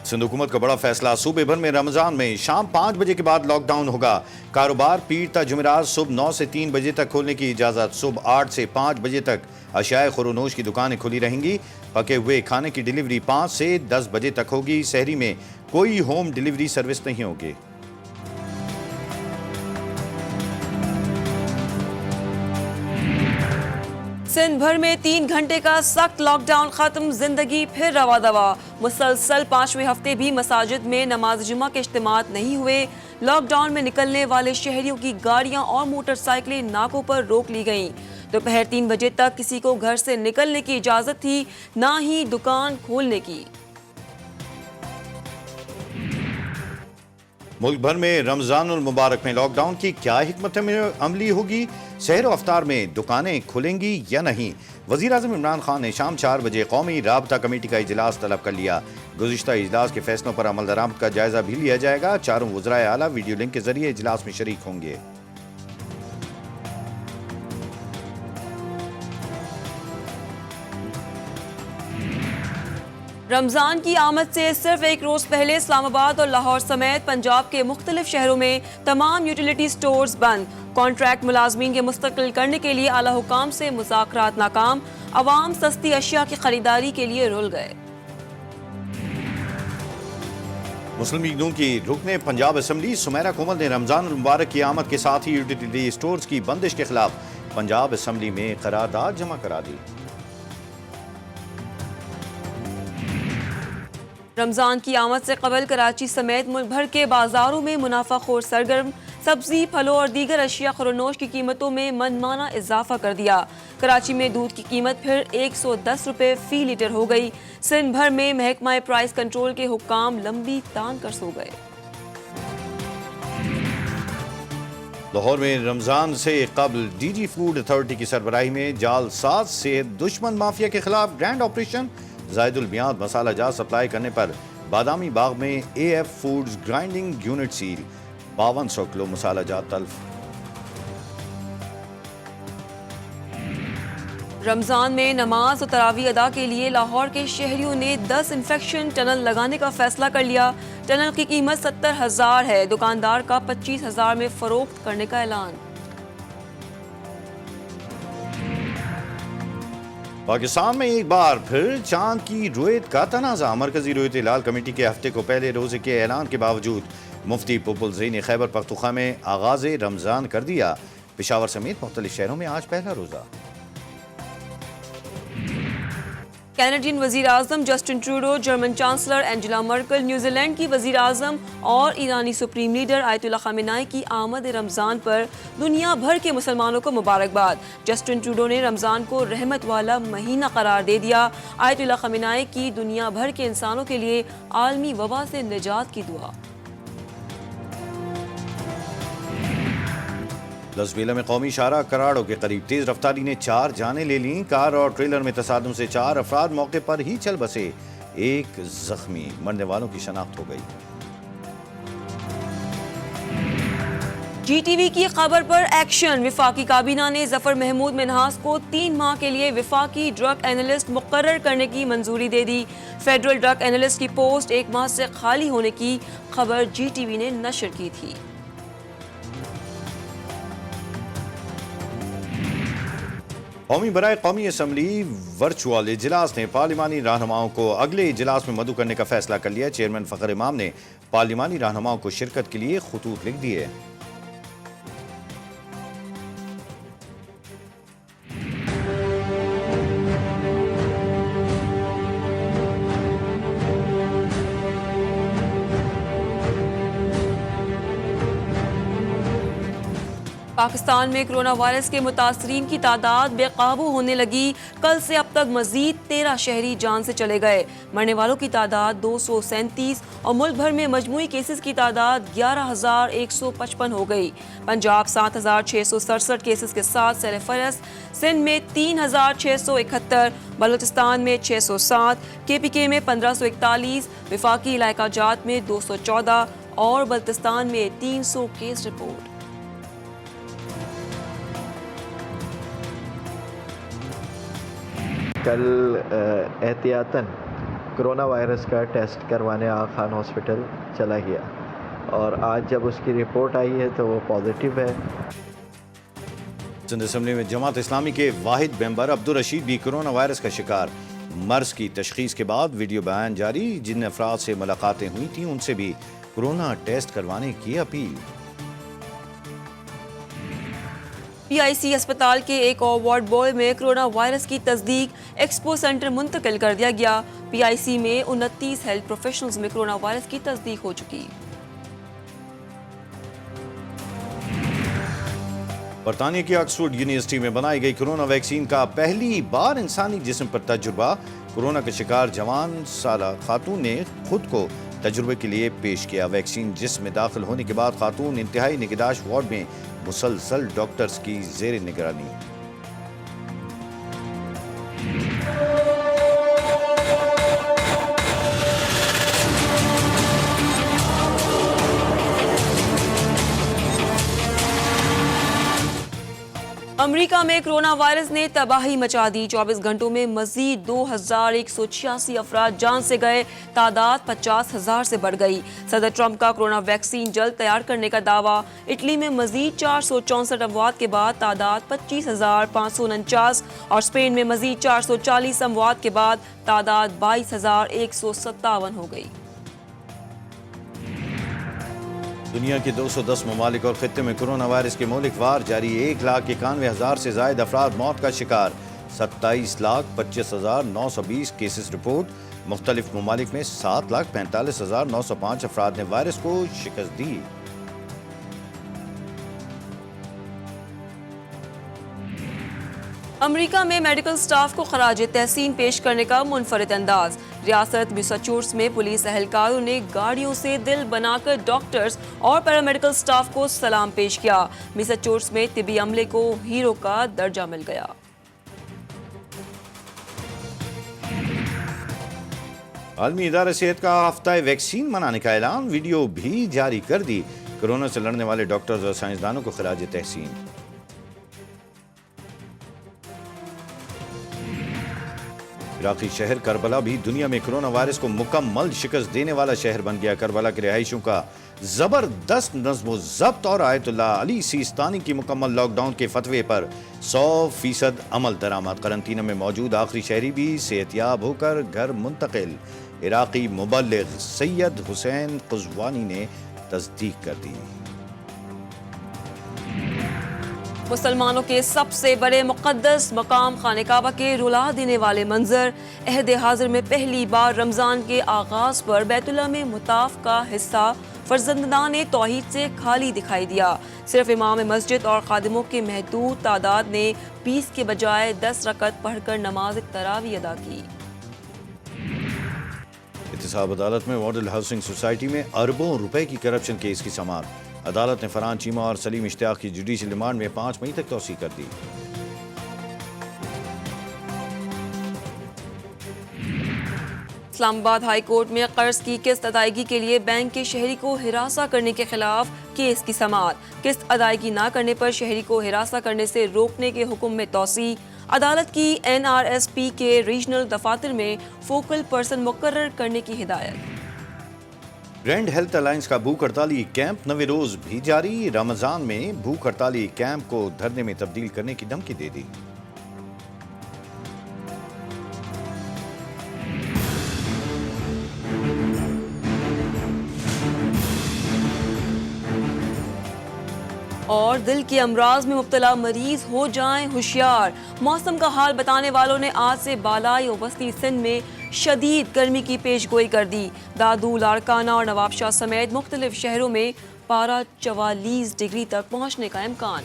سندھ حکومت کا بڑا فیصلہ، صوبے بھر میں رمضان میں شام 5 بجے کے بعد لاک ڈاؤن ہوگا۔ کاروبار پیر تا جمعرات صبح 9 سے 3 بجے تک کھولنے کی اجازت۔ صبح 8 سے 5 بجے تک اشیاء خورونوش کی دکانیں کھلی رہیں گی۔ پکے ہوئے کھانے کی ڈیلیوری 5 سے 10 بجے تک ہوگی۔ سحری میں کوئی ہوم ڈیلیوری سروس نہیں ہوگی۔ سندھ بھر میں 3 گھنٹے کا سخت لاک ڈاؤن ختم، زندگی پھر روا دوا۔ مسلسل 5ویں ہفتے بھی مساجد میں نماز جمعہ کے اجتماعات نہیں ہوئے۔ لاک ڈاؤن میں نکلنے والے شہریوں کی گاڑیاں اور موٹر سائیکلیں ناکوں پر روک لی گئیں۔ دوپہر 3 بجے تک کسی کو گھر سے نکلنے کی اجازت تھی، نہ ہی دکان کھولنے کی۔ ملک بھر میں رمضان المبارک میں لاک ڈاؤن کی کیا حکمت عملی ہوگی؟ سحر و افطار میں دکانیں کھلیں گی یا نہیں؟ وزیر اعظم عمران خان نے شام 4 بجے قومی رابطہ کمیٹی کا اجلاس طلب کر لیا۔ گزشتہ اجلاس کے فیصلوں پر عمل درآمد کا جائزہ بھی لیا جائے گا۔ چاروں وزرائے اعلیٰ ویڈیو لنک کے ذریعے اجلاس میں شریک ہوں گے۔ رمضان کی آمد سے صرف ایک روز پہلے اسلام آباد اور لاہور سمیت پنجاب کے مختلف شہروں میں تمام یوٹیلیٹی سٹورز بند۔ کانٹریکٹ ملازمین کے مستقل کرنے کے لیے اعلیٰ حکام سے مذاکرات ناکام۔ عوام سستی اشیاء کی خریداری کے لیے رل گئے۔ مسلم لیگ نون کی رکن پنجاب اسمبلی سمیرہ کومل نے رمضان المبارک کی آمد کے ساتھ ہی یوٹیلیٹی سٹورز کی بندش کے خلاف پنجاب اسمبلی میں قرارداد جمع کرا دی۔ رمضان کی آمد سے قبل کراچی سمیت ملک بھر کے بازاروں میں منافع خور سرگرم۔ سبزی، پھلوں اور دیگر اشیاء خورونوش کی قیمتوں میں منمانہ اضافہ کر دیا۔ کراچی میں دودھ کی قیمت پھر 110 روپے فی لیٹر ہو گئی۔ سندھ بھر میں محکمہ پرائس کنٹرول کے حکام لمبی تان کر سو گئے۔ لاہور میں رمضان سے قبل ڈی جی فوڈ اتھارٹی کی سربراہی میں جعل ساز صحت دشمن مافیا کے خلاف گرینڈ آپریشن۔ زائد المیعاد مسالہ جات سپلائی کرنے پر بادامی باغ میں A F foods grinding unit seal. 5200 kilo مسالہ جات تلف۔ رمضان میں نماز و تراویح ادا کے لیے لاہور کے شہریوں نے 10 انفیکشن ٹنل لگانے کا فیصلہ کر لیا۔ ٹنل کی قیمت 70,000 ہے۔ دکاندار کا 25,000 میں فروخت کرنے کا اعلان۔ پاکستان میں ایک بار پھر چاند کی رویت کا تنازع۔ مرکزی رویت ہلال کمیٹی کے ہفتے کو پہلے روزے کے اعلان کے باوجود مفتی پوپلزئی نے خیبر پختونخوا میں آغاز رمضان کر دیا۔ پشاور سمیت مختلف شہروں میں آج پہلا روزہ۔ کینیڈین وزیر اعظم Justin Trudeau, German chancellor Angela Merkel, New Zealand کی وزیر اعظم اور ایرانی سپریم لیڈر آیت اللہ خامنہئی کی آمد رمضان پر دنیا بھر کے مسلمانوں کو مبارکباد۔ جسٹن ٹروڈو نے رمضان کو رحمت والا مہینہ قرار دے دیا۔ آیت اللہ خامنہئی کی دنیا بھر کے انسانوں کے لیے عالمی وبا سے نجات کی دعا۔ لسبیلا میں قومی شاہراہ کراڑوں کے قریب تیز رفتاری نے 4 جانیں لے لیں۔ کار اور ٹریلر میں تصادم سے 4 افراد موقع پر ہی چل بسے، 1 زخمی۔ مرنے والوں کی شناخت ہو گئی۔ جی ٹی وی کی خبر پر ایکشن۔ وفاقی کابینہ نے ظفر محمود منہاس کو 3 ماہ کے لیے وفاقی ڈرگ اینالسٹ مقرر کرنے کی منظوری دے دی۔ فیڈرل ڈرگ اینالسٹ کی پوسٹ 1 ماہ سے خالی ہونے کی خبر جی ٹی وی نے نشر کی تھی۔ قومی برائے قومی اسمبلی ورچوئل اجلاس نے پارلیمانی رہنماؤں کو اگلے اجلاس میں مدعو کرنے کا فیصلہ کر لیا۔ چیئرمین فخر امام نے پارلیمانی رہنماؤں کو شرکت کے لیے خطوط لکھ دیے۔ پاکستان میں کرونا وائرس کے متاثرین کی تعداد بے قابو ہونے لگی۔ کل سے اب تک مزید 13 شہری جان سے چلے گئے۔ مرنے والوں کی تعداد 237 اور ملک بھر میں مجموعی کیسز کی تعداد 11,155 ہو گئی۔ پنجاب 7,667 کیسز کے ساتھ سر فہرست، سندھ میں 3,671، بلوچستان میں 607، کے پی کے میں 1,541، وفاقی علاقہ جات میں 214 اور بلتستان میں 300 کیس رپورٹ۔ کل احتیاطاً کرونا وائرس کا ٹیسٹ کروانے آغا خان ہاسپٹل چلا گیا اور آج جب اس کی رپورٹ آئی ہے تو وہ پازیٹیو ہے۔ سندھ اسمبلی میں جماعت اسلامی کے واحد ممبر عبدالرشید بھی کرونا وائرس کا شکار، مرض کی تشخیص کے بعد ویڈیو بیان جاری، جن افراد سے ملاقاتیں ہوئی تھیں ان سے بھی کرونا ٹیسٹ کروانے کی اپیل۔ پی آئی سی اسپتال کے ایک اور وارڈ بوائے میں کرونا وائرس کی تصدیق، ایکسپو سینٹر منتقل کر دیا گیا۔ پی آئی سی میں 29 ہیلتھ پروفیشنلز میں کرونا وائرس کی تصدیق ہو چکی۔ برطانیہ کی آکسفورڈ یونیورسٹی میں بنائی گئی کرونا ویکسین کا پہلی بار انسانی جسم پر تجربہ، کورونا کا شکار جوان سالہ خاتون نے خود کو تجربے کے لیے پیش کیا۔ ویکسین جسم میں داخل ہونے کے بعد خاتون انتہائی نگہداشت وارڈ میں مسلسل ڈاکٹرز کی زیر نگرانی۔ امریکہ میں کرونا وائرس نے تباہی مچا دی، 24 گھنٹوں میں مزید 2186 افراد جان سے گئے، تعداد 50,000 سے بڑھ گئی۔ صدر ٹرمپ کا کرونا ویکسین جلد تیار کرنے کا دعویٰ۔ اٹلی میں مزید 464 اموات کے بعد تعداد 25,549 اور اسپین میں مزید 440 اموات کے بعد تعداد 22,157 ہو گئی۔ دنیا کے 210 ممالک اور خطے میں کرونا وائرس کے مہلک وار جاری، 1,91,000 سے زائد افراد موت کا شکار، 27,25,920 کیسز رپورٹ۔ مختلف ممالک میں 7,45,905 افراد نے وائرس کو شکست دی۔ امریکہ میں میڈیکل سٹاف کو خراج تحسین پیش کرنے کا منفرد انداز۔ ریاست میساچوٹس میں پولیس اہلکاروں نے گاڑیوں سے دل بنا کر ڈاکٹرز اور پیرامیڈیکل سٹاف کو سلام پیش کیا۔ میساچوٹس میں طبی عملے کو ہیرو کا درجہ مل گیا۔ عالمی ادارہ صحت کا ہفتہ ویکسین منانے کا اعلان، ویڈیو بھی جاری کر دی۔ کورونا سے لڑنے والے ڈاکٹرز اور سائنسدانوں کو خراج تحسین۔ عراقی شہر کربلا بھی دنیا میں کرونا وائرس کو مکمل شکست دینے والا شہر بن گیا۔ کربلا کے رہائشیوں کا زبردست نظم و ضبط اور آیت اللہ علی سیستانی کی مکمل لاک ڈاؤن کے فتوے پر 100% عمل درآمد۔ قرنطینہ میں موجود آخری شہری بھی صحت یاب ہو کر گھر منتقل۔ عراقی مبلغ سید حسین قزوانی نے تصدیق کر دی۔ مسلمانوں کے سب سے بڑے مقدس مقام خانہ کعبہ کے رلا دینے والے منظر، عہد حاضر میں پہلی بار رمضان کے آغاز پر بیت اللہ میں مطاف کا حصہ فرزندان توحید سے خالی دکھائی دیا۔ صرف امام مسجد اور خادموں کے محدود تعداد نے 20 کے بجائے 10 رکعت پڑھ کر نماز تراویح ادا کی۔ احتساب عدالت میں ماڈل ہاؤسنگ سوسائٹی میں اربوں روپے کی کرپشن کیس کی سماعت۔ عدالت نے فرحان چیمہ اور سلیم اشتیاق کی جوڈیشل ریمانڈ میں 5 مئی تک توسیع کر دی۔ اسلام آباد ہائی کورٹ میں قرض کی قسط ادائیگی کے لیے بینک کے شہری کو ہراساں کرنے کے خلاف کیس کی سماعت۔ قسط ادائیگی نہ کرنے پر شہری کو ہراساں کرنے سے روکنے کے حکم میں توسیع۔ عدالت کی NRSP کے ریجنل دفاتر میں فوکل پرسن مقرر کرنے کی ہدایت۔ گرینڈ ہیلتھ الائنس کا بھوک ہڑتالی کیمپ نویں روز بھی جاری، رمضان میں بھوک ہڑتالی کیمپ کو دھرنے میں تبدیل کرنے کی دھمکی دے دی۔ اور دل کے امراض میں مبتلا مریض ہو جائیں ہوشیار، موسم کا حال بتانے والوں نے آج سے بالائی و وسطی سندھ میں شدید گرمی کی پیش گوئی کر دی۔ دادو، لاڑکانہ اور نواب شاہ سمیت مختلف شہروں میں پارہ 44 ڈگری تک پہنچنے کا امکان۔